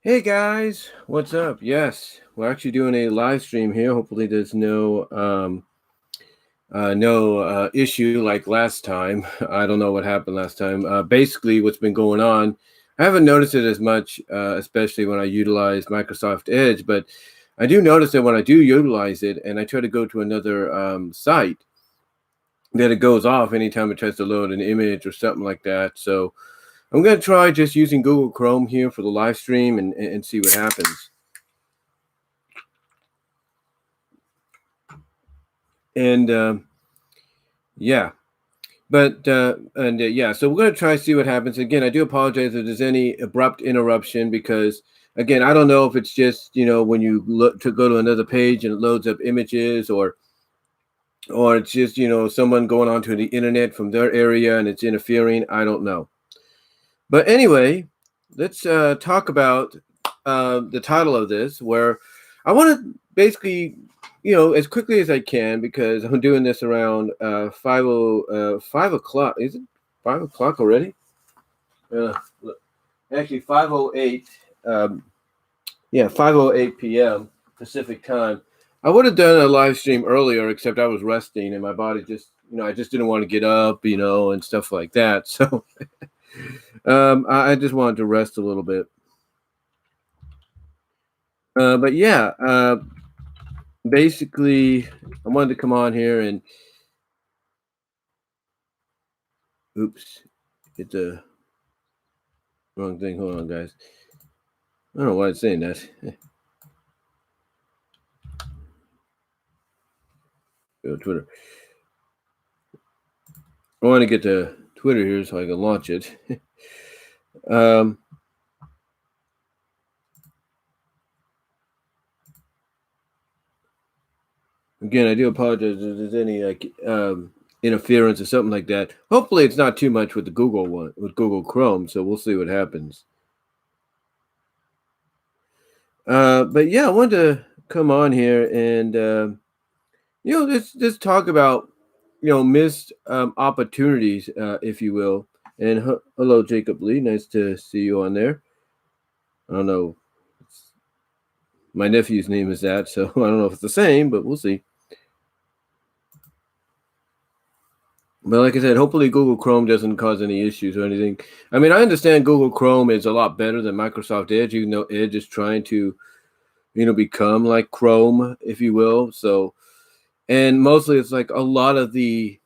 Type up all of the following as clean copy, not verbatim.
Hey guys, what's up? Yes, we're actually doing a live stream here. Hopefully, there's no issue like last time. I don't know what happened last time. Basically, what's been going on, I haven't noticed it as much, especially when I utilize Microsoft Edge, but I do notice that when I do utilize it and I try to go to another site, that it goes off anytime it tries to load an image or something like that. So I'm going to try just using Google Chrome here for the live stream and see what happens. And yeah, but yeah, so we're going to try to see what happens. Again, I do apologize if there's any abrupt interruption because again, I don't know if it's just when you look to go to another page and it loads up images, or it's just someone going onto the internet from their area and it's interfering. I don't know. But anyway, let's talk about the title of this, where I want to basically, as quickly as I can, because I'm doing this around 5 o'clock. Is it 5 o'clock already? Actually, 5:08. Yeah, 5:08 p.m. Pacific time. I would have done a live stream earlier, except I was resting and my body just, I just didn't want to get up, and stuff like that. So I just wanted to rest a little bit. But yeah, basically, I wanted to come on here and, oops, hit the wrong thing. Hold on, guys. I don't know why it's saying that. Go to Twitter. I want to get to Twitter here so I can launch it. Again, I do apologize if there's any interference or something like that. Hopefully, it's not too much with the Google one, with Google Chrome. So we'll see what happens. But yeah, I wanted to come on here and just talk about missed opportunities, if you will. And hello, Jacob Lee. Nice to see you on there. I don't know. My nephew's name is that, so I don't know if it's the same, but we'll see. But like I said, hopefully Google Chrome doesn't cause any issues or anything. I mean, I understand Google Chrome is a lot better than Microsoft Edge. Edge is trying to, become like Chrome, if you will. So, and mostly it's like a lot of the,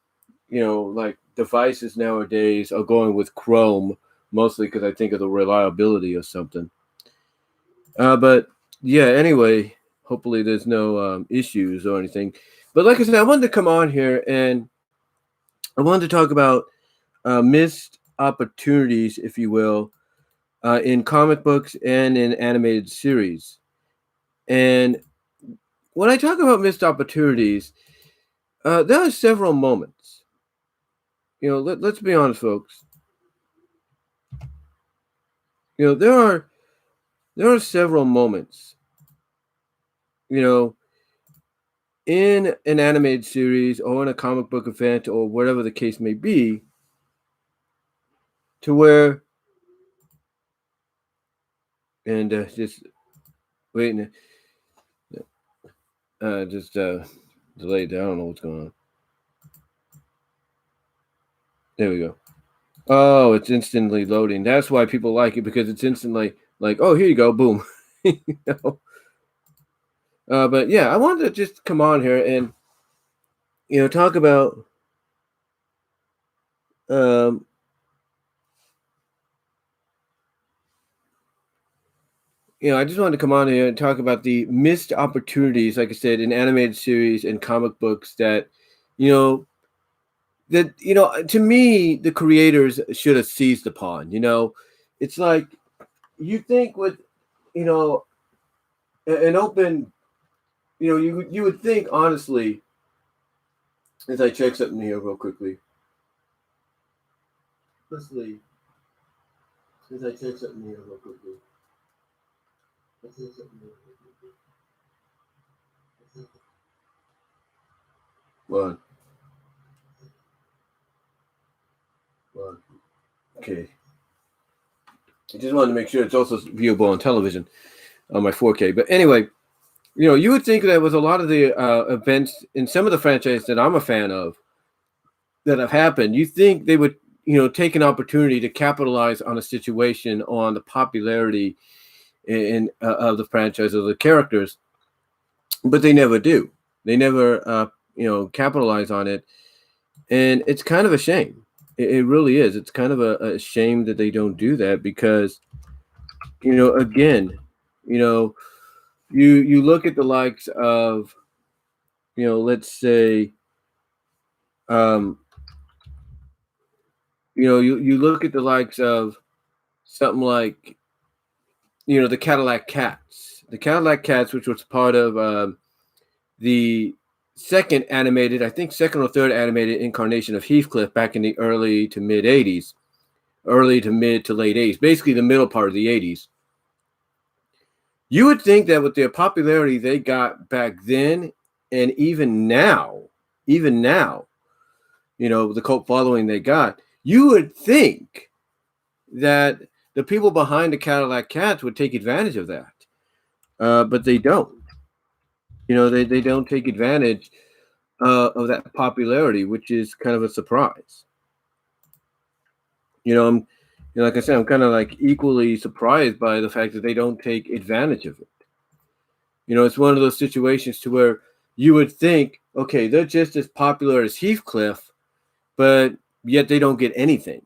like devices nowadays are going with Chrome, mostly because I think of the reliability or something. But yeah, anyway, hopefully there's no issues or anything. But like I said, I wanted to come on here and I wanted to talk about missed opportunities, if you will, in comic books and in animated series. And when I talk about missed opportunities, there are several moments. Let's be honest, folks. There are several moments. You know, in an animated series or in a comic book event or whatever the case may be, to where and just waiting, just delayed. I don't know what's going on. There we go. Oh, it's instantly loading. That's why people like it, because it's instantly like, oh, here you go, boom. you know? But yeah, I wanted to just come on here and talk about um, I just wanted to come on here and talk about the missed opportunities, like I said, in animated series and comic books that, to me, the creators should have seized upon. It's like you think with, an open, you would think honestly, as I check something here real quickly. Honestly, as I check something here real quickly. One. Okay. I just wanted to make sure it's also viewable on television on my 4K. But anyway, you would think that with a lot of the events in some of the franchises that I'm a fan of that have happened, you think they would, take an opportunity to capitalize on a situation, on the popularity of the franchise of the characters, but they never do. They never, capitalize on it, and it's kind of a shame. It really is. It's kind of a shame that they don't do that because, again, you know, you look at the likes of, let's say, um, you look at the likes of something like, the Cadillac Cats. The Cadillac Cats, which was part of the second animated, I think second or third animated incarnation of Heathcliff back in the early to mid 80s, early to mid to late 80s, basically the middle part of the 80s. You would think that with their popularity they got back then, and even now, the cult following they got, you would think that the people behind the Cadillac Cats would take advantage of that. But they don't. They don't take advantage of that popularity, which is kind of a surprise. I'm, like I said, I'm kind of like equally surprised by the fact that they don't take advantage of it. It's one of those situations to where you would think, okay, they're just as popular as Heathcliff, but yet they don't get anything.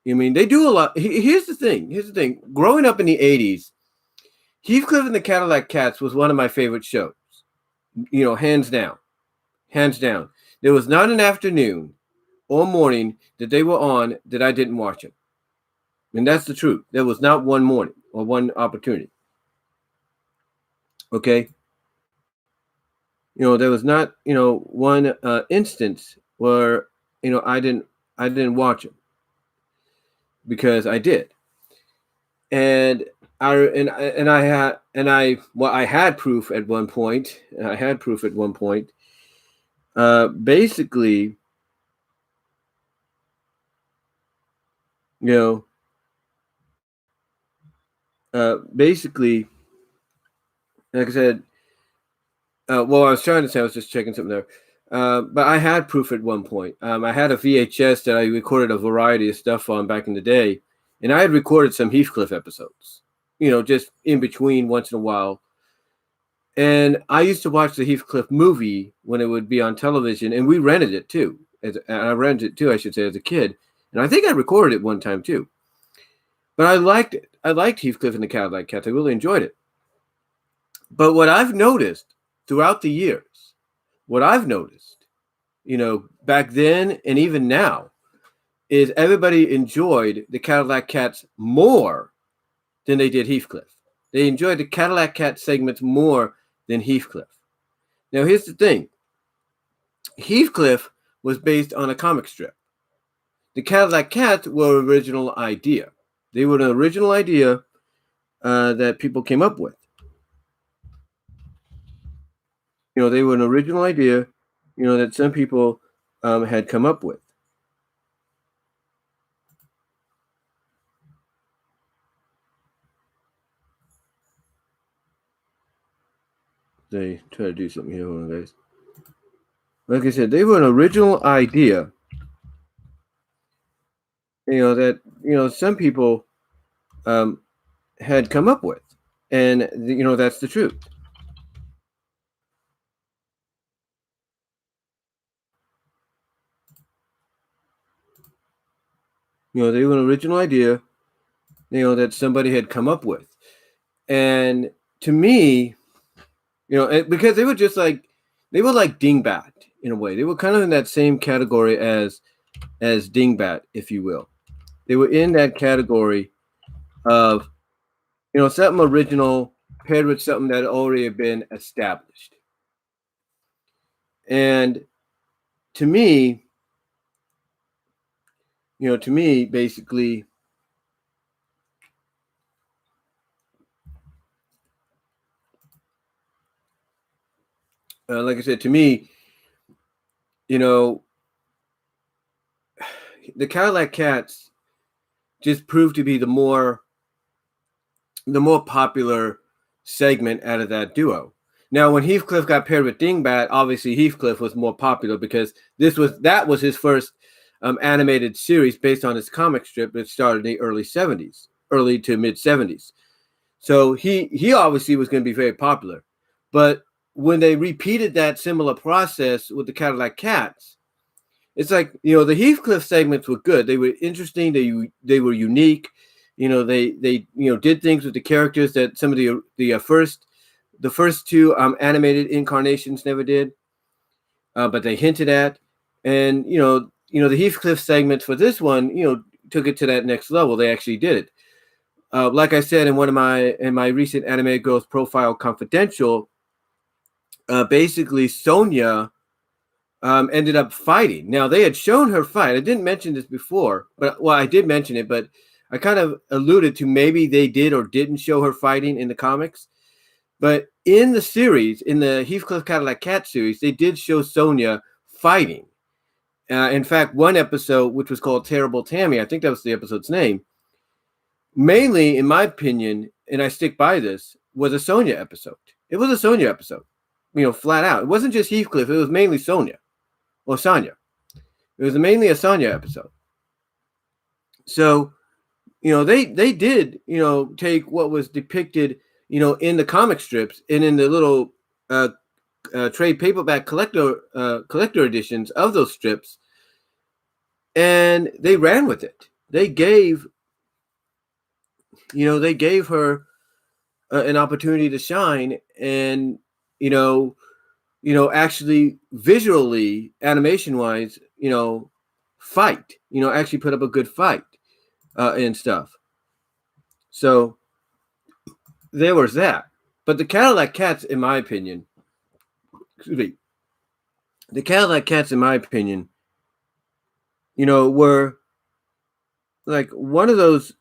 I mean, they do a lot. Here's the thing. Growing up in the 80s, Heathcliff and the Cadillac Cats was one of my favorite shows. Hands down. Hands down. There was not an afternoon or morning that they were on that I didn't watch them. And that's the truth. There was not one morning or one opportunity. Okay? There was not, one instance where, I didn't watch them, because I did. And I had proof at one point. Basically, basically, like I said, I was trying to say, I was just checking something there. But I had proof at one point. I had a VHS that I recorded a variety of stuff on back in the day, and I had recorded some Heathcliff episodes, just in between once in a while. And I used to watch the Heathcliff movie when it would be on television, and we rented it too. I rented it too, I should say, as a kid. And I think I recorded it one time too. But I liked it. I liked Heathcliff and the Cadillac Cats. I really enjoyed it. But what I've noticed throughout the years, back then and even now, is everybody enjoyed the Cadillac Cats more than they did Heathcliff. They enjoyed the Cadillac Cat segments more than Heathcliff. Now, here's the thing. Heathcliff was based on a comic strip. The Cadillac Cats were an original idea. They were an original idea that people came up with. They were an original idea, that some people had come up with. They try to do something here, guys. Like I said, they were an original idea, that, some people had come up with. And, that's the truth. They were an original idea, that somebody had come up with. And to me, because they were just like, they were like Dingbat in a way. They were kind of in that same category as Dingbat, if you will. They were in that category of, something original paired with something that had already been established. And to me, basically, like I said, to me, the Cadillac Cats just proved to be the more the more popular segment out of that duo. Now, when Heathcliff got paired with Dingbat, obviously Heathcliff was more popular because that was his first animated series based on his comic strip that started in the early to mid 70s. So he obviously was going to be very popular. But when they repeated that similar process with the Cadillac Cats, it's like, the Heathcliff segments were good. They were interesting. They were unique. They did things with the characters that some of the first two animated incarnations never did, but they hinted at. And the Heathcliff segments for this one, took it to that next level. They actually did it. Like I said in my recent Anime Girls Profile Confidential, basically Sonia ended up fighting. Now, they had shown her fight. I didn't mention this before, I did mention it, but I kind of alluded to maybe they did or didn't show her fighting in the comics. But in the series, in the Heathcliff Cadillac Cat series, they did show Sonia fighting. In fact, one episode, which was called Terrible Tammy, I think that was the episode's name, mainly, in my opinion, and I stick by this, was a Sonia episode. It was a Sonia episode, flat out. It wasn't just Heathcliff. It was mainly Sonia. Or Sonya. It was mainly a Sonya episode. So, they did, take what was depicted, in the comic strips and in the little trade paperback collector editions of those strips, and they ran with it. They gave her an opportunity to shine, and actually visually, animation-wise, fight, actually put up a good fight and stuff. So there was that. But the Cadillac Cats, in my opinion, were like one of those,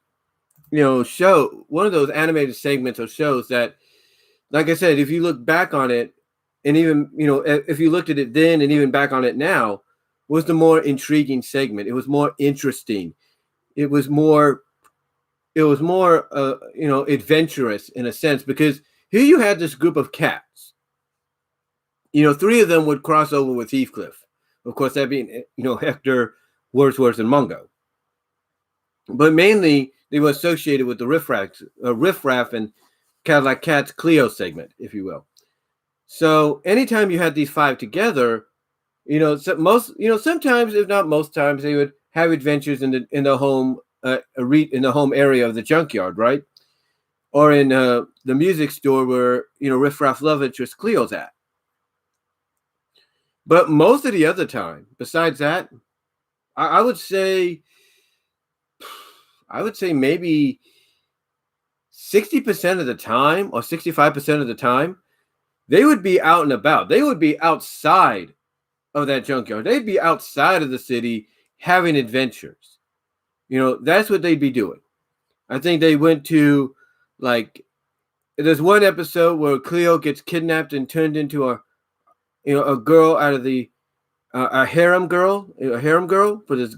one of those animated segments or shows that, like I said, if you look back on it, and even, if you looked at it then and even back on it now, was the more intriguing segment. It was more interesting. It was more, adventurous in a sense, because here you had this group of cats. Three of them would cross over with Heathcliff. Of course, that being, Hector, Wordsworth, and Mungo. But mainly, they were associated with the Riff Raff and Cadillac Cats Cleo segment, if you will. So anytime you had these five together, sometimes, if not most times, they would have adventures in the home in the home area of the junkyard, right? Or in the music store where Riff Raff love interest Cleo's at. But most of the other time, besides that, I would say maybe 60% of the time or 65% of the time, they would be out and about. They would be outside of that junkyard. They'd be outside of the city having adventures. That's what they'd be doing. I think they went to, there's one episode where Cleo gets kidnapped and turned into a girl out of a harem girl for this,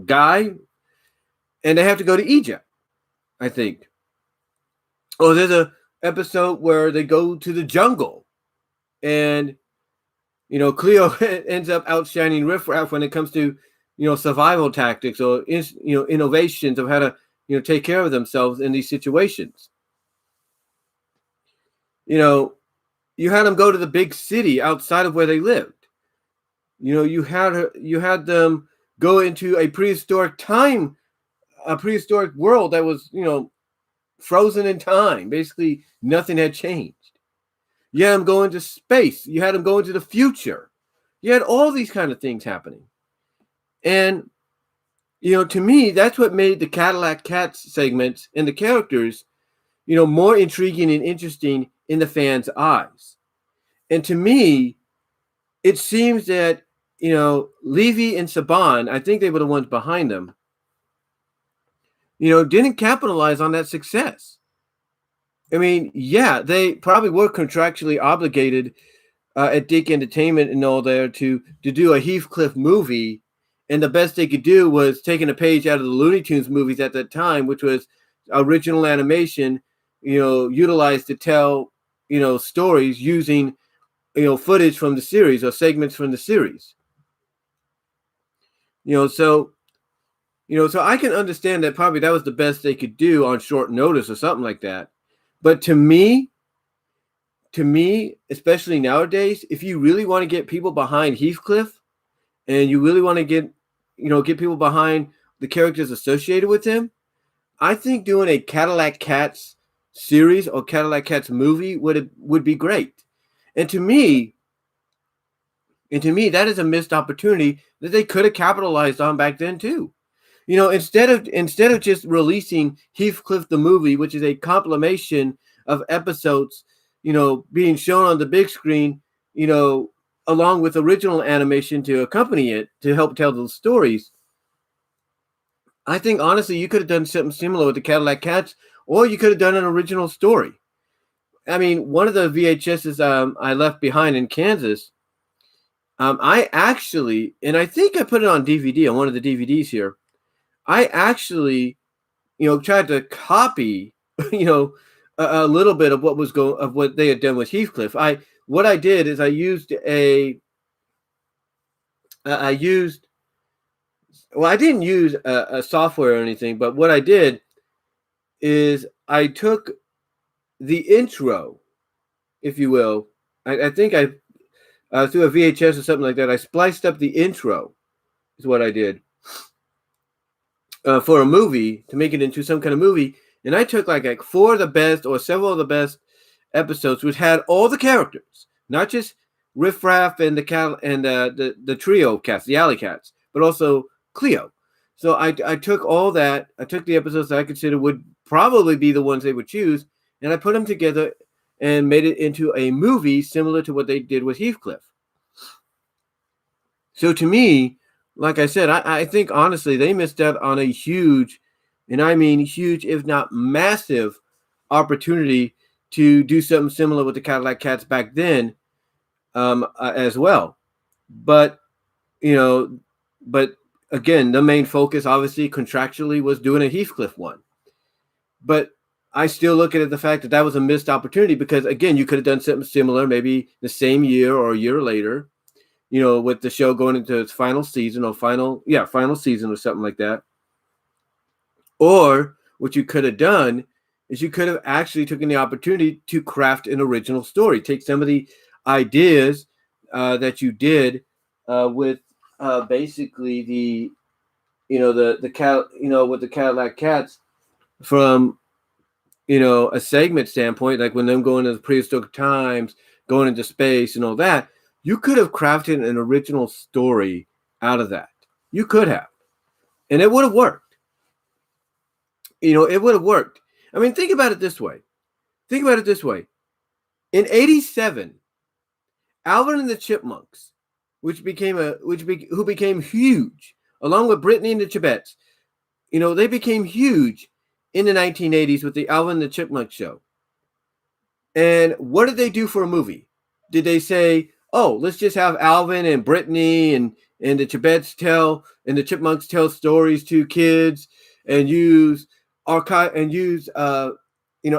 guy. And they have to go to Egypt, I think. Oh, there's a episode where they go to the jungle, and Cleo ends up outshining Riff Raff when it comes to survival tactics or innovations of how to take care of themselves in these situations. You had them go to the big city outside of where they lived. You had them go into a prehistoric world that was frozen in time. Basically, nothing had changed. You had them go into space. You had them go into the future. You had all these kind of things happening. And, to me, that's what made the Cadillac Cats segments and the characters, more intriguing and interesting in the fans' eyes. And to me, it seems that, Levy and Saban, I think they were the ones behind them, didn't capitalize on that success. I mean, yeah, they probably were contractually obligated at Dick Entertainment and all there to do a Heathcliff movie, and the best they could do was taking a page out of the Looney Tunes movies at that time, which was original animation, utilized to tell, stories using, footage from the series or segments from the series. So I can understand that probably that was the best they could do on short notice or something like that. But to me, especially nowadays, if you really want to get people behind Heathcliff and you really want to get people behind the characters associated with him, I think doing a Cadillac Cats series or Cadillac Cats movie would be great. And to me, that is a missed opportunity that they could have capitalized on back then too. Instead of just releasing Heathcliff the movie, which is a compilation of episodes, being shown on the big screen, along with original animation to accompany it to help tell those stories. I think honestly, you could have done something similar with the Cadillac Cats, or you could have done an original story. I mean, one of the VHSs I left behind in Kansas, I actually, and I think I put it on DVD on one of the DVDs here. I actually, tried to copy, a little bit of what they had done with Heathcliff. What I did is I used I didn't use a software or anything, but what I did is I took the intro, if you will. I think I through a VHS or something like that, I spliced up the intro, is what I did, for a movie to make it into some kind of movie. And I took like 4 of the best or several of the best episodes, which had all the characters, not just Riff Raff and the trio cats, the Alley Cats, but also Cleo. So I took all that. I took the episodes that I considered would probably be the ones they would choose, and I put them together and made it into a movie similar to what they did with Heathcliff. So to me, like I said, I think honestly they missed out on a huge, and I mean huge, if not massive, opportunity to do something similar with the Cadillac Cats back then, as well. But again, the main focus obviously contractually was doing a Heathcliff one. But I still look at it the fact that was a missed opportunity, because again, you could have done something similar maybe the same year or a year later, with the show going into its final season or final season or something like that. Or what you could have done is you could have actually taken the opportunity to craft an original story. Take some of the ideas that you did with basically the with the Cadillac Cats from a segment standpoint, like when them going into the prehistoric times, going into space and all that. You could have crafted an original story out of that. You could have, and it would have worked. It would have worked. I mean, think about it this way. In '87, Alvin and the Chipmunks, who became huge, along with Brittany and the Chipettes, they became huge in the 1980s with the Alvin and the Chipmunks show. And what did they do for a movie? Did they say, oh, let's just have Alvin and Brittany and the Chipettes and the Chipmunks tell stories to kids and use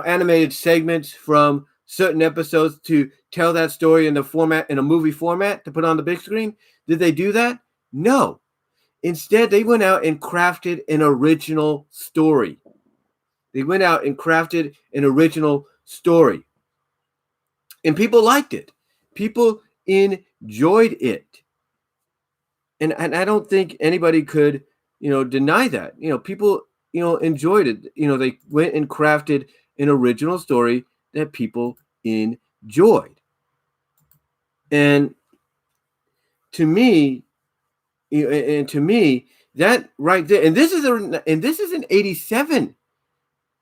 animated segments from certain episodes to tell that story in a movie format to put on the big screen? Did they do that? No. Instead, they went out and crafted an original story. And people liked it. People enjoyed it. And I don't think anybody could, deny that. People, enjoyed it. They went and crafted an original story that people enjoyed. And to me, that right there, and this is in '87.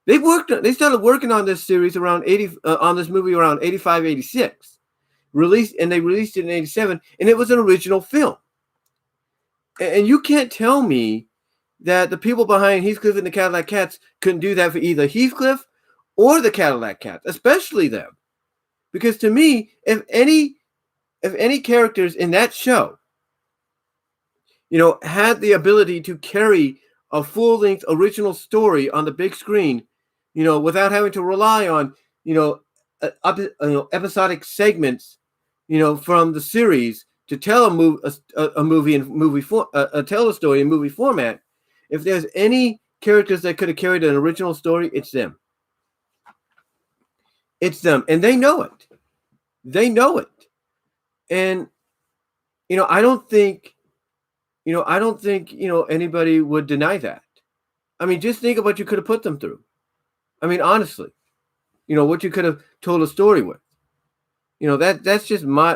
They started working on this series around on this movie around 85, 86. They released it in '87, and it was an original film. And you can't tell me that the people behind Heathcliff and the Cadillac Cats couldn't do that for either Heathcliff or the Cadillac Cats, especially them. Because to me, if any characters in that show, had the ability to carry a full-length original story on the big screen, without having to rely on, episodic segments, from the series to tell a movie in movie tell a story in movie format. If there's any characters that could have carried an original story, it's them. It's them, and they know it. They know it, and I don't think, anybody would deny that. I mean, just think of what you could have put them through. I mean, honestly, what you could have told a story with. That's just my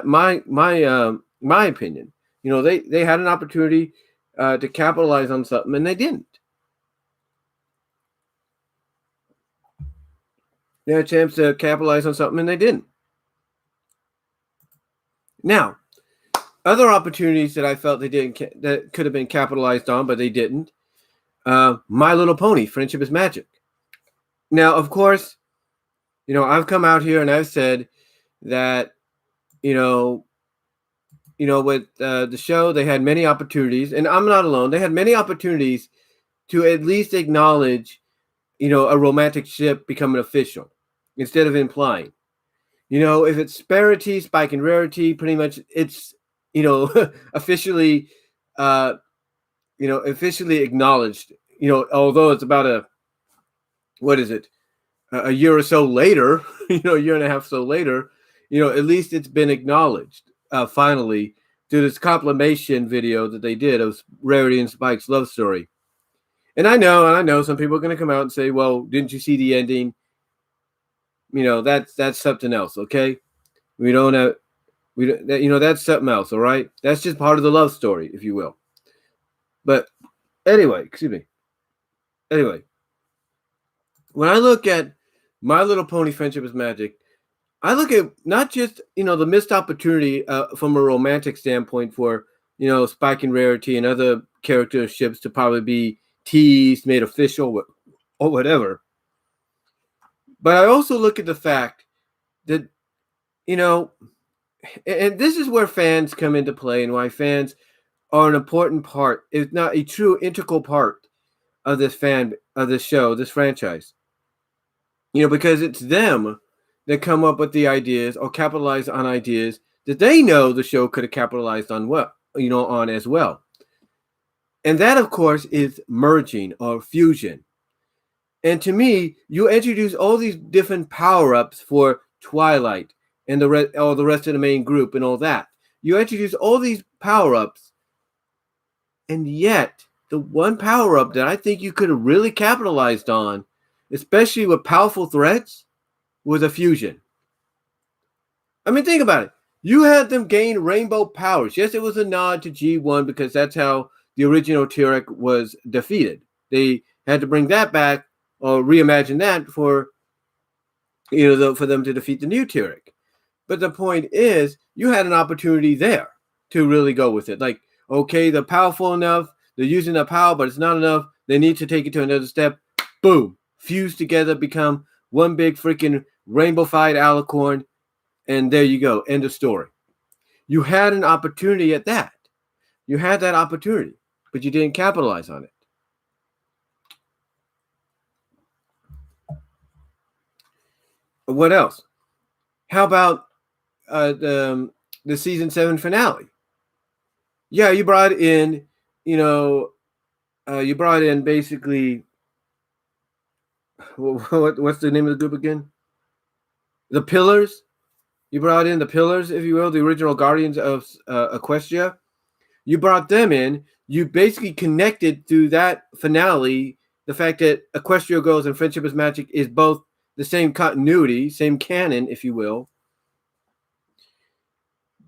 opinion. They had an opportunity to capitalize on something, and they didn't. They had a chance to capitalize on something, and they didn't. Now, other opportunities that I felt that could have been capitalized on, but they didn't. My Little Pony, Friendship is Magic. Now, of course, I've come out here and I've said that, with the show, they had many opportunities, and I'm not alone. They had many opportunities to at least acknowledge, a romantic ship becoming official instead of implying. If it's Sparity, Spike, and Rarity, pretty much it's, officially, officially acknowledged. Although it's about a year or so later, a year and a half so later, at least it's been acknowledged finally through this compilation video that they did of Rarity and Spike's love story. And I know some people are going to come out and say, well, didn't you see the ending? That's something else. Okay. That's something else. All right. That's just part of the love story, if you will. But anyway, when I look at My Little Pony, Friendship is Magic, I look at not just, the missed opportunity from a romantic standpoint for, Spike and Rarity and other character ships to probably be teased, made official, or whatever. But I also look at the fact that, and this is where fans come into play and why fans are an important part, if not a true integral part of this show, this franchise. Because it's them that come up with the ideas or capitalize on ideas that they know the show could have capitalized on on as well. And that, of course, is merging or fusion. And to me, you introduce all these different power-ups for Twilight and all the rest of the main group and all that. You introduce all these power-ups, and yet the one power-up that I think you could have really capitalized on, especially with powerful threats, was a fusion. I mean, think about it. You had them gain rainbow powers. Yes, it was a nod to G1 because that's how the original Tyrek was defeated. They had to bring that back or reimagine that for them to defeat the new Tyrek. But the point is, you had an opportunity there to really go with it. Like, okay, they're powerful enough. They're using their power, but it's not enough. They need to take it to another step. Boom. Fuse together, become one big freaking rainbow-fied alicorn, and there you go. End of story. You had an opportunity at that. You had that opportunity, but you didn't capitalize on it. What else? How about the season 7 finale? Yeah, you brought in, basically, what's the name of the group again? The Pillars. You brought in the Pillars, if you will, the original Guardians of Equestria. You brought them in. You basically connected through that finale the fact that Equestria Girls and Friendship is Magic is both the same continuity, same canon, if you will.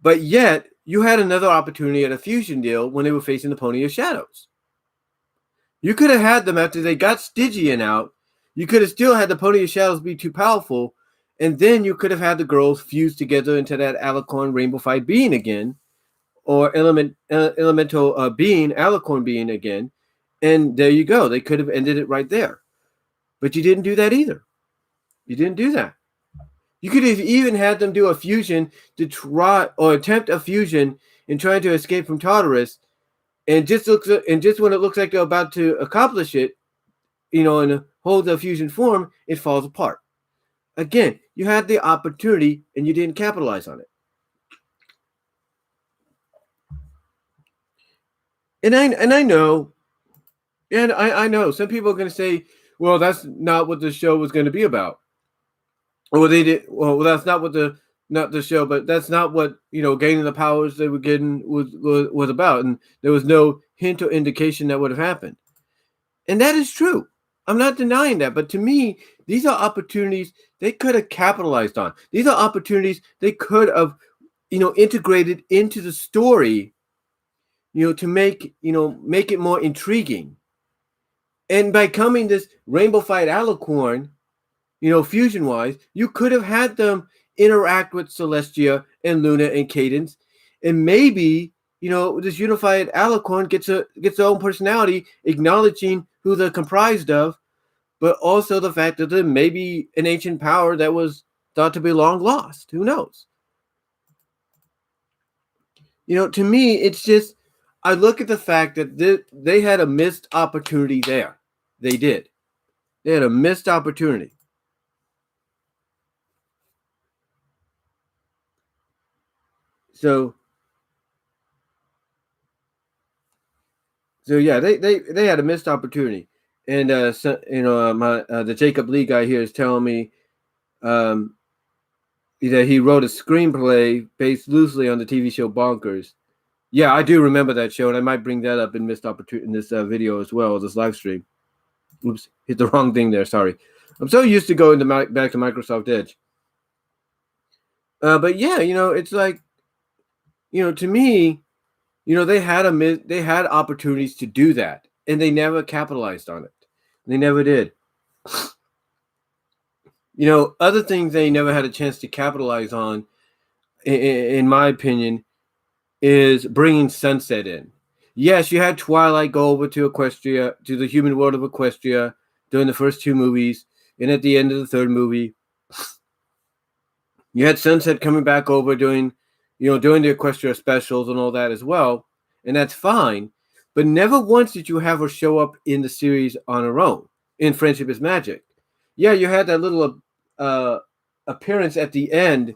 But yet, you had another opportunity at a fusion deal when they were facing the Pony of Shadows. You could have had them after they got Stygian out. You could have still had the Pony of Shadows be too powerful, and then you could have had the girls fuse together into that alicorn rainbow-fied being again, or elemental being, alicorn being again, and there you go. They could have ended it right there. But you didn't do that either. You didn't do that. You could have even had them do a fusion to try or attempt a fusion in trying to escape from Tartarus, and just when it looks like they're about to accomplish it, and hold the fusion form, it falls apart. Again, you had the opportunity and you didn't capitalize on it. And I know, I know some people are going to say, well, that's not what the show was going to be about. Well, they did. Well, that's not the show, but that's not what gaining the powers they were getting was about, and there was no hint or indication that would have happened, and that is true. I'm not denying that, but to me, these are opportunities they could have capitalized on. These are opportunities they could have, integrated into the story, to make it more intriguing, and by coming this rainbow fight alicorn. Fusion wise, you could have had them interact with Celestia and Luna and Cadence, and maybe this unified alicorn gets their own personality, acknowledging who they're comprised of, but also the fact that there may be an ancient power that was thought to be long lost. Who knows? To me, it's just I look at the fact that they had a missed opportunity there. They did. They had a missed opportunity. So yeah, they had a missed opportunity, and the Jacob Lee guy here is telling me that he wrote a screenplay based loosely on the TV show Bonkers. Yeah, I do remember that show, and I might bring that up in missed opportunity in this video as well, this live stream. Oops, hit the wrong thing there. Sorry, I'm so used to going back to Microsoft Edge. But yeah, it's like, to me. They had opportunities to do that, and they never capitalized on it. They never did. Other things they never had a chance to capitalize on, in my opinion, is bringing Sunset in. Yes, you had Twilight go over to Equestria, to the human world of Equestria, during the first two movies, and at the end of the third movie, you had Sunset coming back over doing the Equestria specials and all that as well, and that's fine. But never once did you have her show up in the series on her own in Friendship is Magic. Yeah, you had that little appearance at the end,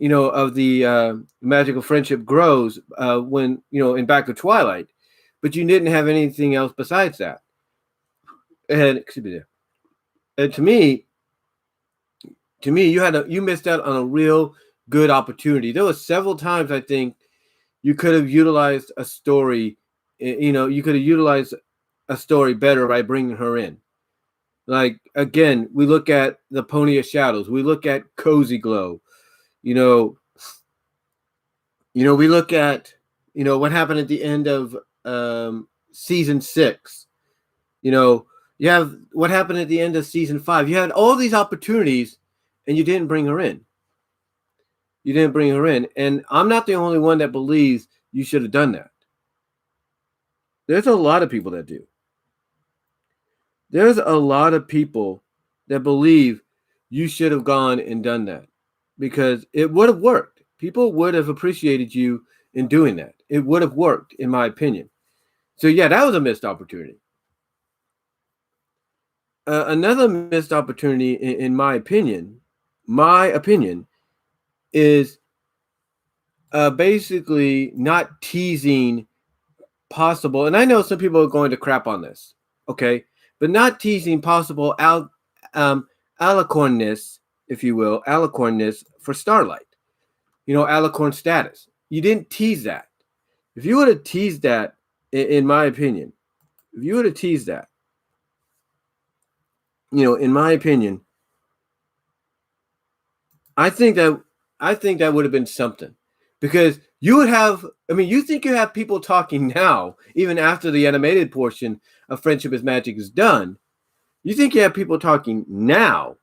of the Magical Friendship Grows when, in Back to Twilight, but you didn't have anything else besides that. And excuse me there. And to me, you missed out on a real good opportunity. There were several times I think you could have utilized a story. You could have utilized a story better by bringing her in. Like, again, we look at the Pony of Shadows. We look at Cozy Glow. We look at what happened at the end of season 6. You have what happened at the end of season 5. You had all these opportunities, and you didn't bring her in. And I'm not the only one that believes you should have done that. There's a lot of people that do. There's a lot of people that believe you should have gone and done that, because it would have worked. People would have appreciated you in doing that. It would have worked, in my opinion. So yeah, that was a missed opportunity. Another missed opportunity, in my opinion, is basically not teasing possible, and I know some people are going to crap on this, okay, but not teasing possible alicornness, if you will, alicornness for Starlight, alicorn status. You didn't tease that. If you would have teased that, in my opinion, in my opinion, I think that would have been something, because you would have. I mean, you think you have people talking now, even after the animated portion of Friendship is Magic is done. You think you have people talking now.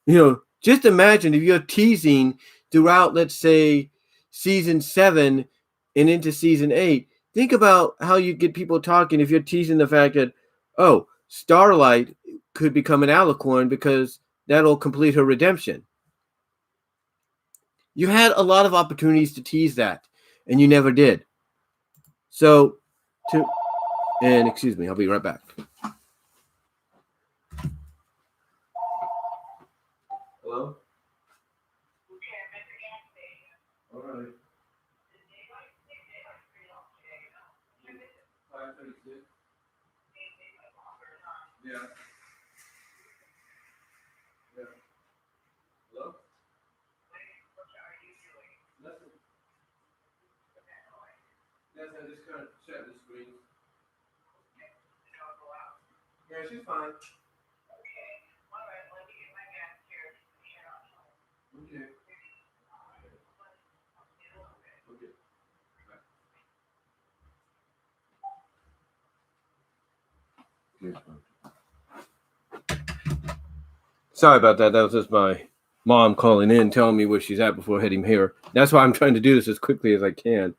Just imagine if you're teasing throughout, let's say, season 7 and into season 8. Think about how you get people talking if you're teasing the fact that, oh, Starlight could become an alicorn because that'll complete her redemption. You had a lot of opportunities to tease that, and you never did. So, excuse me, I'll be right back. Yeah. Yeah. Hello? Nothing. Yes, I just kind of shut the screen. Yeah, she's fine. Okay. Okay. Sorry about that. That was just my mom calling in, telling me where she's at before heading here. That's why I'm trying to do this as quickly as I can.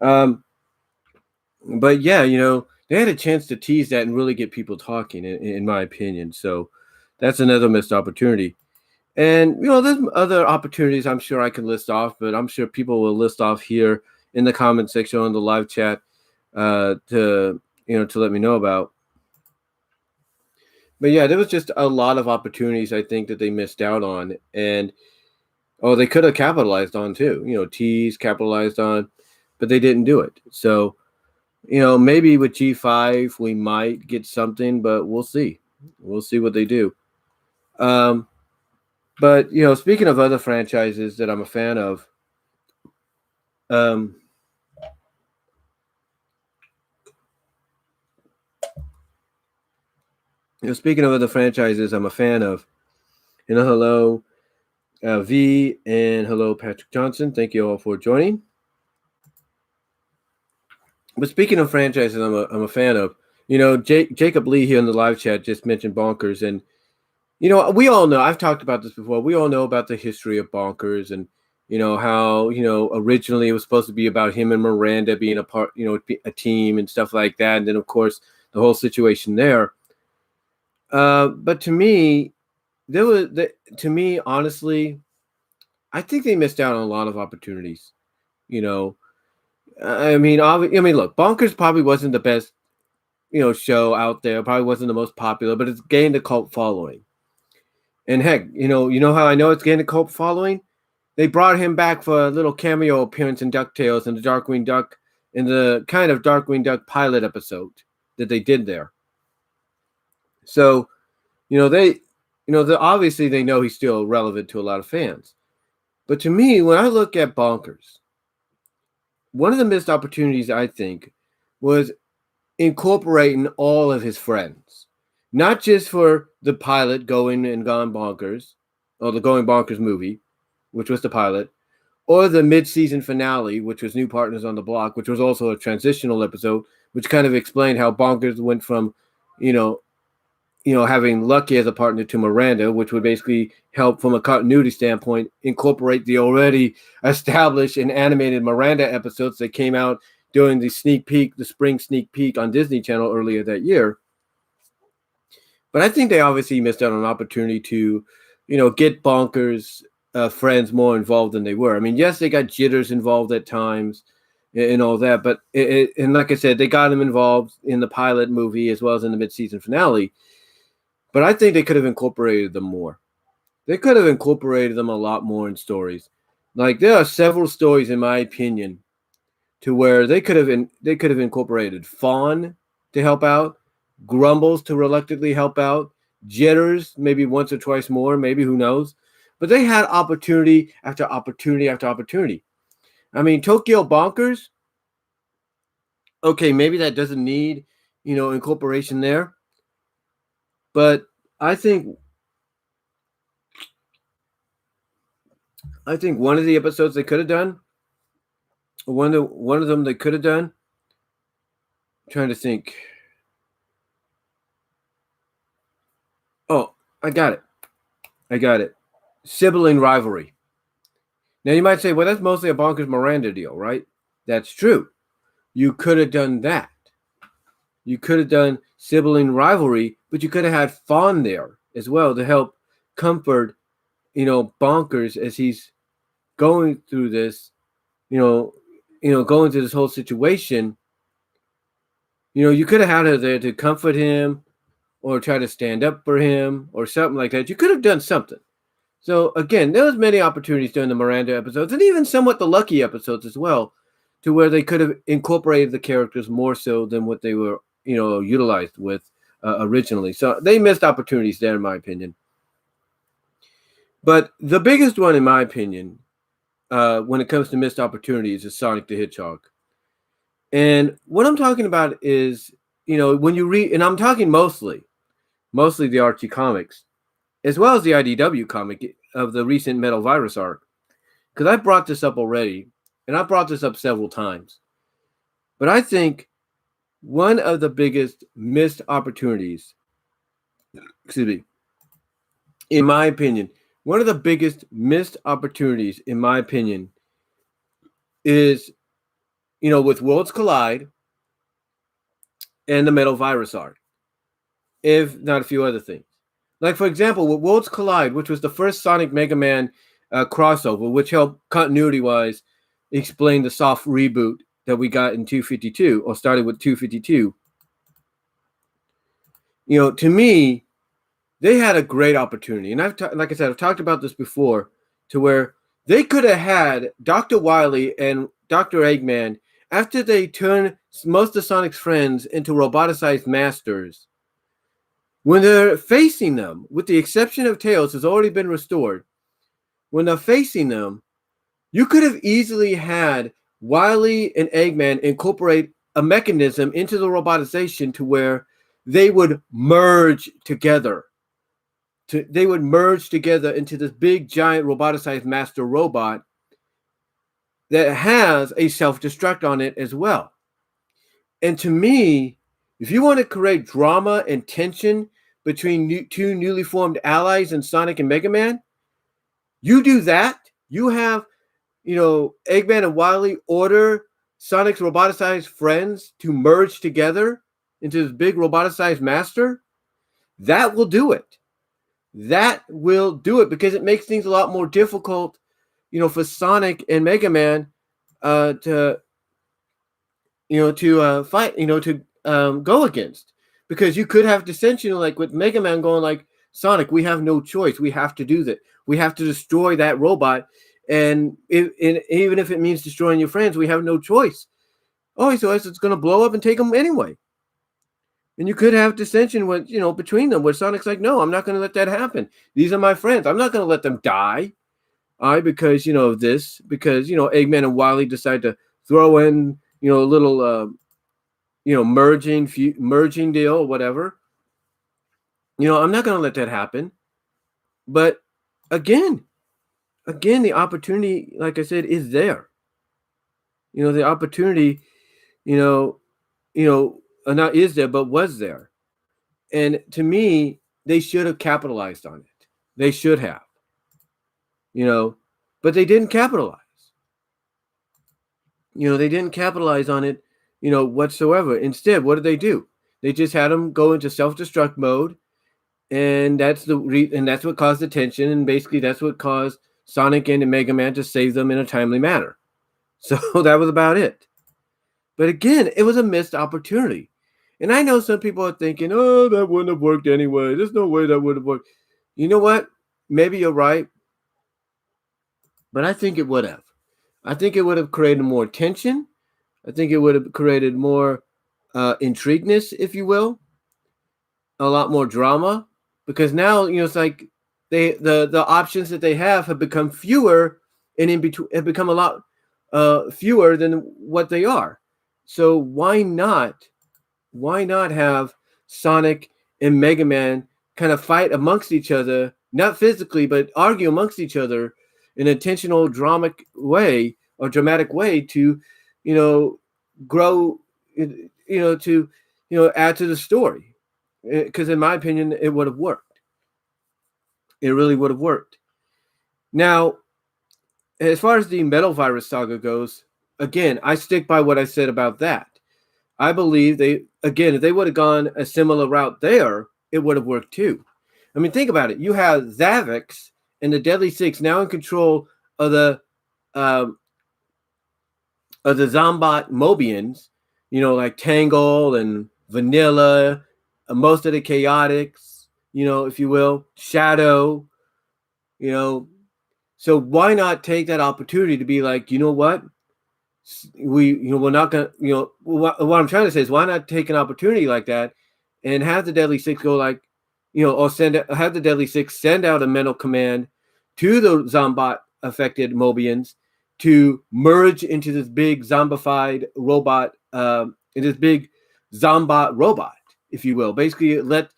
Um, but yeah, they had a chance to tease that and really get people talking, in my opinion. So that's another missed opportunity. And there's other opportunities I'm sure I can list off, but I'm sure people will list off here in the comment section on the live chat to let me know about. But yeah, there was just a lot of opportunities I think that they missed out on, and they could have capitalized on too. Tease capitalized on, but they didn't do it. So maybe with G5 we might get something, but we'll see. We'll see what they do. But speaking of other franchises that I'm a fan of, um, speaking of other franchises I'm a fan of, hello, V, and hello, Patrick Johnson. Thank you all for joining. But speaking of franchises I'm a fan of, Jacob Lee here in the live chat just mentioned Bonkers, and we all know, I've talked about this before, we all know about the history of Bonkers, and how originally it was supposed to be about him and Miranda being a part, a team and stuff like that, and then of course the whole situation there. But to me, honestly, I think they missed out on a lot of opportunities. I mean, look, Bonkers probably wasn't the best, show out there. Probably wasn't the most popular, but it's gained a cult following. And heck, you know how I know it's gained a cult following? They brought him back for a little cameo appearance in DuckTales in the Darkwing Duck, in the kind of Darkwing Duck pilot episode that they did there. So, obviously they know he's still relevant to a lot of fans. But to me, when I look at Bonkers, one of the missed opportunities, I think, was incorporating all of his friends, not just for the pilot Going and Gone Bonkers, or the Going Bonkers movie, which was the pilot, or the mid-season finale, which was New Partners on the Block, which was also a transitional episode, which kind of explained how Bonkers went from, having Lucky as a partner to Miranda, which would basically help from a continuity standpoint incorporate the already established and animated Miranda episodes that came out during the spring sneak peek on Disney Channel earlier that year. But I think they obviously missed out on an opportunity to, get Bonkers friends more involved than they were. I mean, yes, they got Jitters involved at times and all that, but and like I said, they got him involved in the pilot movie as well as in the mid-season finale. But I think they could have incorporated them more. They could have incorporated them a lot more in stories. Like, there are several stories, in my opinion, to where they could have incorporated Fawn to help out, Grumbles to reluctantly help out, Jitters maybe once or twice more, maybe, who knows. But they had opportunity after opportunity after opportunity. I mean, Tokyo Bonkers, okay, maybe that doesn't need, incorporation there. But I think one of the episodes they could have done, one of them they could have done. I'm trying to think. Oh, I got it. Sibling rivalry. Now you might say, well, that's mostly a Bonkers Miranda deal, right? That's true. You could have done that. You could have done sibling rivalry, but you could have had Fawn there as well to help comfort, Bonkers as he's going through this, going through this whole situation. You could have had her there to comfort him or try to stand up for him or something like that. You could have done something. So again, there was many opportunities during the Miranda episodes and even somewhat the Lucky episodes as well to where they could have incorporated the characters more so than what they were, utilized with originally. So they missed opportunities there, in my opinion. But the biggest one, in my opinion, when it comes to missed opportunities, is Sonic the Hedgehog. And what I'm talking about is, when you read, and I'm talking mostly the Archie comics, as well as the IDW comic of the recent Metal Virus arc. Because I brought this up already, and I brought this up several times. But I think one of the biggest missed opportunities, in my opinion, one of the biggest missed opportunities, in my opinion, is, with Worlds Collide and the Metal Virus arc, if not a few other things. Like, for example, with Worlds Collide, which was the first Sonic Mega Man crossover, which helped continuity-wise explain the soft reboot that we got in 252, or started with 252. To me, they had a great opportunity. And like I said, I've talked about this before, to where they could have had Dr. Wily and Dr. Eggman, after they turn most of Sonic's friends into roboticized masters, when they're facing them, with the exception of Tails, has already been restored. When they're facing them, you could have easily had Wily and Eggman incorporate a mechanism into the robotization to where they would merge together. They would merge together into this big, giant, roboticized master robot that has a self-destruct on it as well. And to me, if you want to create drama and tension between two newly formed allies in Sonic and Mega Man, you do that. You have, Eggman and Wily order Sonic's roboticized friends to merge together into this big roboticized master. That will do it. That will do it, because it makes things a lot more difficult, for Sonic and Mega Man to fight, to go against. Because you could have dissension, like with Mega Man going like, Sonic, we have no choice. We have to do that. We have to destroy that robot. And even if it means destroying your friends, we have no choice. Oh, so it's going to blow up and take them anyway. And you could have dissension with, between them, where Sonic's like, no, I'm not going to let that happen. These are my friends. I'm not going to let them die. Because, of this, because, Eggman and Wily decide to throw in, a little, merging deal or whatever. I'm not going to let that happen. But again, the opportunity, like I said, is there. The opportunity, not is there, but was there. And to me, they should have capitalized on it. They should have. But they didn't capitalize. They didn't capitalize on it, whatsoever. Instead, what did they do? They just had them go into self-destruct mode, and that's what caused the tension, and basically that's what caused Sonic and Mega Man to save them in a timely manner. So that was about it. But again, it was a missed opportunity. And I know some people are thinking, oh, that wouldn't have worked anyway. There's no way that would have worked. You know what? Maybe you're right. But I think it would have. I think it would have created more tension. I think it would have created more intrigueness, if you will. A lot more drama. Because now, it's like the options that they have become fewer, and in between have become a lot fewer than what they are. So why not have Sonic and Mega Man kind of fight amongst each other, not physically, but argue amongst each other in an intentional dramatic way to, grow, to, add to the story. Because in my opinion, it would have worked. It really would have worked. Now, as far as the Metal Virus saga goes, again, I stick by what I said about that. I believe if they would have gone a similar route there, it would have worked too. I mean, think about it. You have Zavix and the Deadly Six now in control of the Zombot Mobians, like Tangle and Vanilla, most of the Chaotix, if you will, Shadow, So why not take that opportunity to be like, you know what? we're not gonna, what I'm trying to say is, why not take an opportunity like that and have the Deadly Six go like, or have the Deadly Six send out a mental command to the Zombot affected Mobians to merge into this big zombified robot, in this big Zombot robot, if you will. Basically, let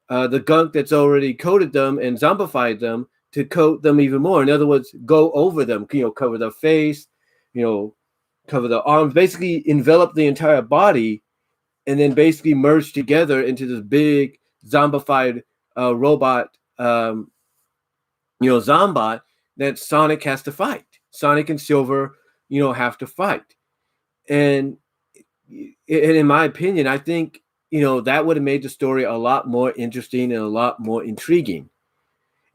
the gunk that's already coated them and zombified them to coat them even more. In other words, go over them, cover their face, cover the arms, basically envelop the entire body, and then basically merge together into this big zombified robot, Zombot that Sonic has to fight. Sonic and Silver, have to fight. And in my opinion, I think, that would have made the story a lot more interesting and a lot more intriguing.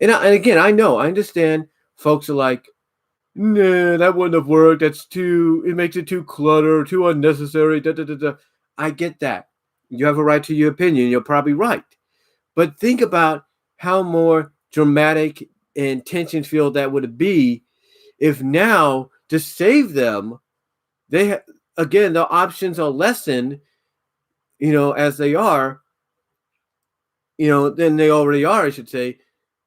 And again, I understand folks are like, nah, that wouldn't have worked. It makes it too cluttered, too unnecessary. Da, da, da, da. I get that. You have a right to your opinion. You're probably right. But think about how more dramatic and tension-filled that would be if now, to save them, again, the options are lessened, as they are, than they already are, I should say.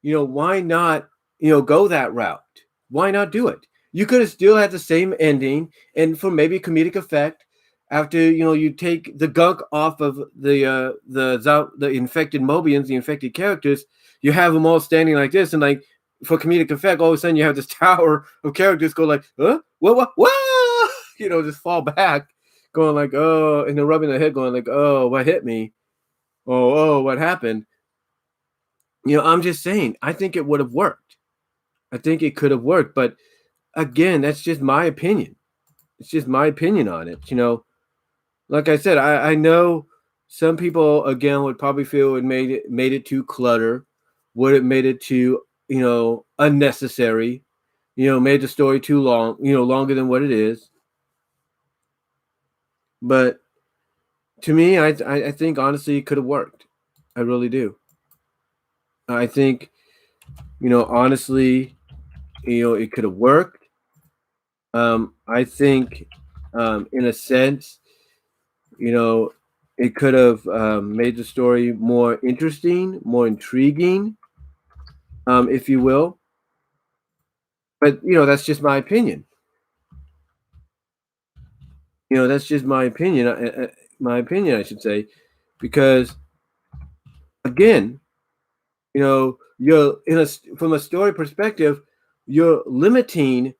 Why not, go that route? Why not do it? You could have still had the same ending, and for maybe comedic effect, after you take the gunk off of the infected Mobians, the infected characters, you have them all standing like this, and like for comedic effect, all of a sudden you have this tower of characters go like, huh, what, just fall back, going like, oh, and they're rubbing their head, going like, oh, what hit me? Oh, what happened? I'm just saying, I think it would have worked. I think it could have worked, but again, that's just my opinion. It's just my opinion on it. Like I said, I know some people again would probably feel it made it too clutter, would it made it too unnecessary, made the story too long, longer than what it is. But to me, I think honestly it could have worked. I really do. I think honestly, it could have worked. I think in a sense, it could have made the story more interesting, more intriguing, if you will. But that's just my opinion. That's just my opinion. My opinion, I should say, because again, you're from a story perspective, you're limiting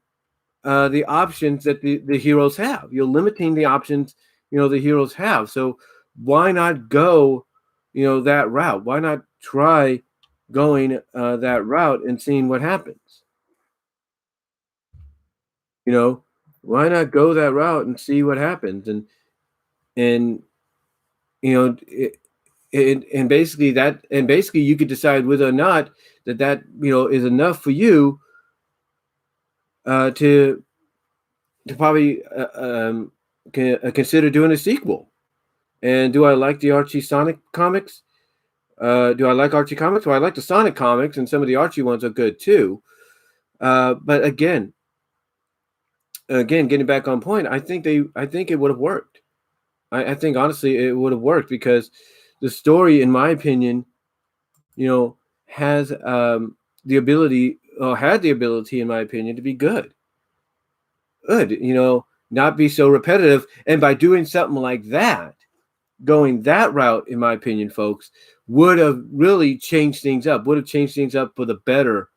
the options that the heroes have. You're limiting the options the heroes have. So why not go that route? Why not try going that route and seeing what happens? Why not go that route and see what happens? And and basically you could decide whether or not that is enough for you to probably consider doing a sequel. And do I like the Archie Sonic comics? Do I like Archie comics? Well, I like the Sonic comics, and some of the Archie ones are good too. But again, getting back on point, I think it would have worked. I think honestly it would have worked because the story, in my opinion, has the ability, or had the ability, in my opinion, to be good. Good, not be so repetitive. And by doing something like that, going that route, in my opinion, folks, would have really changed things up, would have changed things up for the better,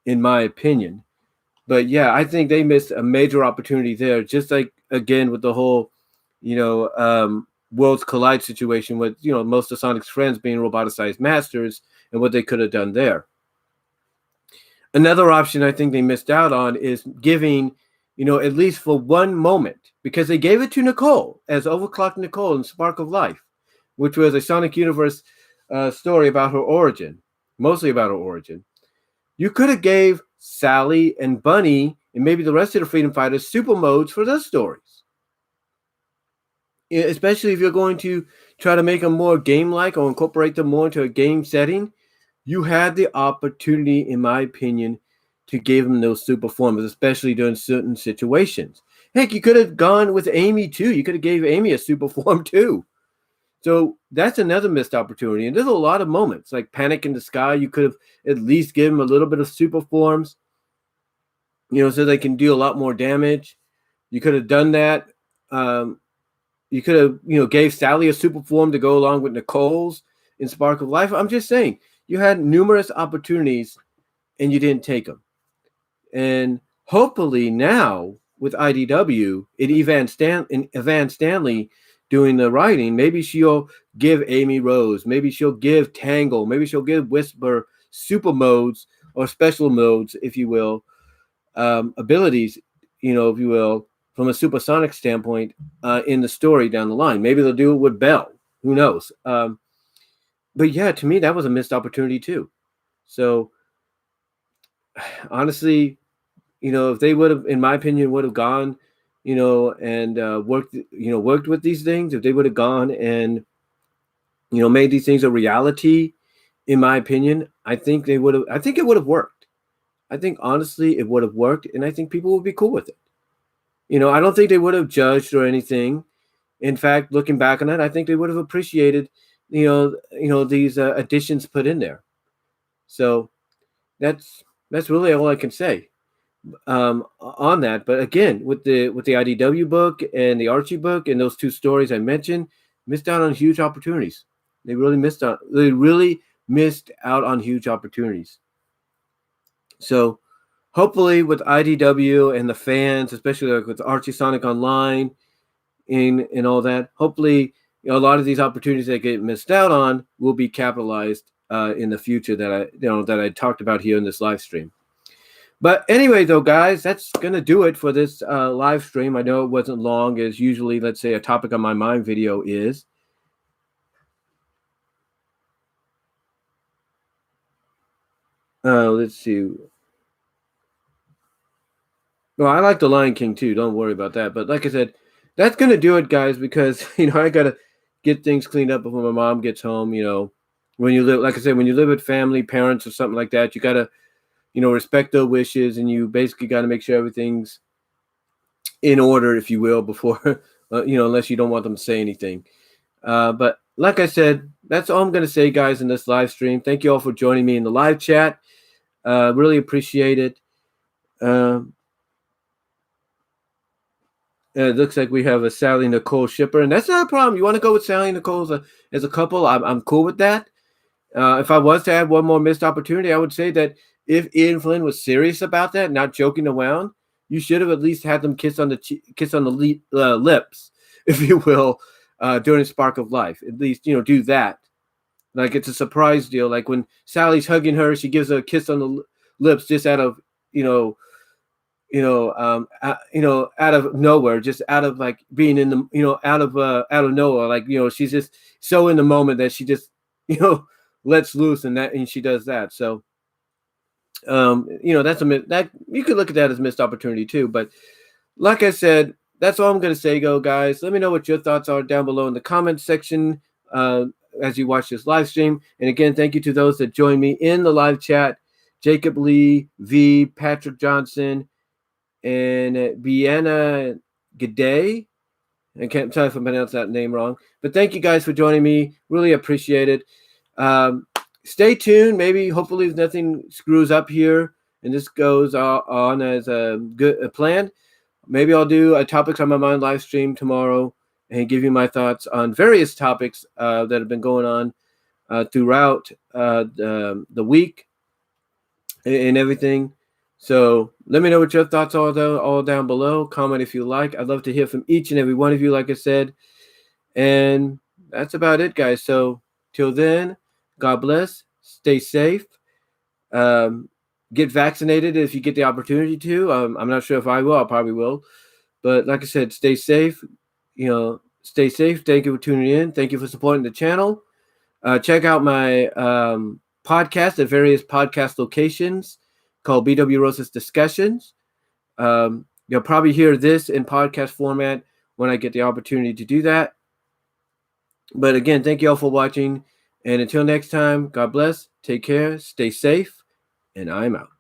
in my opinion. But yeah, I think they missed a major opportunity there, just like, again, with the whole, Worlds Collide situation with, most of Sonic's friends being roboticized masters and what they could have done there. Another option I think they missed out on is giving, at least for one moment, because they gave it to Nicole as Overclocked Nicole in Spark of Life, which was a Sonic Universe story about her origin, mostly about her origin. You could have gave Sally and Bunny and maybe the rest of the Freedom Fighters super modes for those stories. Especially if you're going to try to make them more game-like or incorporate them more into a game setting, you had the opportunity, in my opinion, to give them those super forms, especially during certain situations. Heck, you could have gone with Amy too. You could have gave Amy a super form too. So that's another missed opportunity. And there's a lot of moments like Panic in the Sky. You could have at least given them a little bit of super forms, so they can do a lot more damage. You could have done that. You could have, gave Sally a super form to go along with Nicole's in Spark of Life. I'm just saying, you had numerous opportunities and you didn't take them. And hopefully now with IDW and Evan Stanley doing the writing, maybe she'll give Amy Rose, maybe she'll give Tangle, maybe she'll give Whisper super modes or special modes, if you will, abilities, if you will, from a supersonic standpoint in the story down the line. Maybe they'll do it with Belle. Who knows? But yeah, to me, that was a missed opportunity too. So honestly, if they would have, in my opinion, would have gone, and worked with these things, if they would have gone and, made these things a reality, in my opinion, I think it would have worked. I think honestly it would have worked, and I think people would be cool with it. I don't think they would have judged or anything. In fact, looking back on it, I think they would have appreciated, these additions put in there. So that's really all I can say on that. But again, with the IDW book and the Archie book and those two stories I mentioned, missed out on huge opportunities. They really missed out. They really missed out on huge opportunities. So hopefully with IDW and the fans, especially like with Archie Sonic Online and all that, hopefully a lot of these opportunities that get missed out on will be capitalized in the future that I talked about here in this live stream. But anyway, though, guys, that's going to do it for this live stream. I know it wasn't long as usually, let's say, a topic on my mind video is. Let's see. Well, I like The Lion King too. Don't worry about that. But like I said, that's going to do it, guys, because, I got to get things cleaned up before my mom gets home. When you live, like I said, when you live with family, parents, or something like that, you got to, respect their wishes, and you basically got to make sure everything's in order, if you will, before, unless you don't want them to say anything. But like I said, that's all I'm going to say, guys, in this live stream. Thank you all for joining me in the live chat. Really appreciate it. It looks like we have a Sally Nicole shipper, and that's not a problem. You want to go with Sally and Nicole as a couple? I'm cool with that. If I was to add one more missed opportunity, I would say that if Ian Flynn was serious about that, not joking around, you should have at least had them kiss on the lips, if you will, during Spark of Life. At least do that. Like it's a surprise deal. Like when Sally's hugging her, she gives her a kiss on the lips just out of out of nowhere, just out of like being in the out of nowhere. Like she's just so in the moment that she just lets loose and she does that. So that's that you could look at that as missed opportunity too. But like I said, that's all I'm going to say, guys. Let me know what your thoughts are down below in the comments section as you watch this live stream. And again, thank you to those that joined me in the live chat: Jacob Lee, V, Patrick Johnson, and Vienna G'day. I can't tell if I pronounced that name wrong. But thank you guys for joining me. Really appreciate it. Stay tuned. Maybe, hopefully, if nothing screws up here and this goes on as a good plan, maybe I'll do a Topics on My Mind live stream tomorrow and give you my thoughts on various topics that have been going on throughout the week and everything. So let me know what your thoughts are, though, all down below. Comment if you like. I'd love to hear from each and every one of you, like I said. And that's about it, guys. So till then, God bless. Stay safe. Get vaccinated if you get the opportunity to. I'm not sure if I will. I probably will. But like I said, stay safe. Stay safe. Thank you for tuning in. Thank you for supporting the channel. Check out my podcast at various podcast locations called BW Rosa's Discussions. You'll probably hear this in podcast format when I get the opportunity to do that. But again, thank you all for watching. And until next time, God bless, take care, stay safe, and I'm out.